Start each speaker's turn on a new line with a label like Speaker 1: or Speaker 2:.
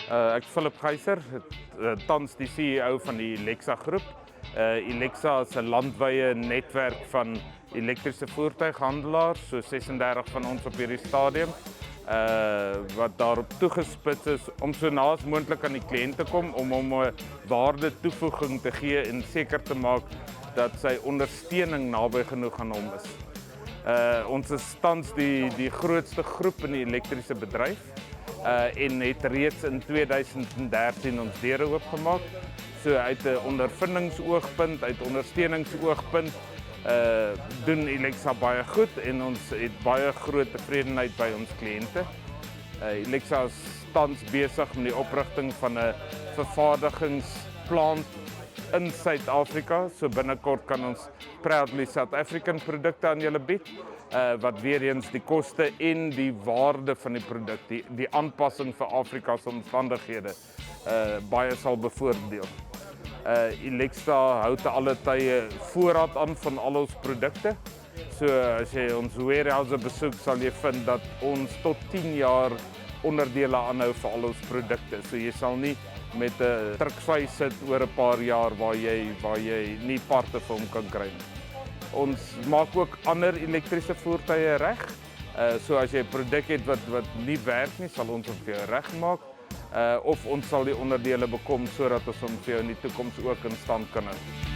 Speaker 1: Ek is Philip Geyser, tans die CEO van die Ilexa groep. Ilexa is 'n landwyse netwerk van elektriese voertuighandelaars, so 36 van ons op hierdie stadium. Wat daarop toegespits is om so naas moontlik aan die kliënt te kom om hom 'n waarde toevoeging te gee en seker te maak dat sy ondersteuning naby genoeg aan hom is. Ons is tans die grootste groep in die elektriese bedryf en het reeds in 2013 ons deure oopgemaak. So uit 'n ondervindingsoogpunt, uit ondersteuningsoogpunt doen Ilexa baie goed en ons het baie groot tevredenheid by ons kliënte. Ilexa is tans besig met die oprigting van 'n vervaardigingsplant in Suid-Afrika. So binnekort kan ons proudly South African produkte aan julle bied, wat weer eens die koste en die waarde van die produk, die aanpassing vir Afrika se omstandighede, baie sal bevoordeel. Ilexa hou te alle tye voorraad aan van al ons produkte. So as jy ons warehouse besoek, sal jy vind dat ons tot 10 jaar onderdele aanhou vir al ons produkte. So jy sal nie met 'n truckvy sit oor 'n paar jaar waar jy nie parte vir hom kan kry nie. Ons maak ook ander elektriese voertuie reg. So as jy 'n produk het wat nie werk nie, sal ons hom vir jou regmaak. Of ons sal die onderdele bekom sodat ons hom vir jou in die toekoms ook in stand kan hou.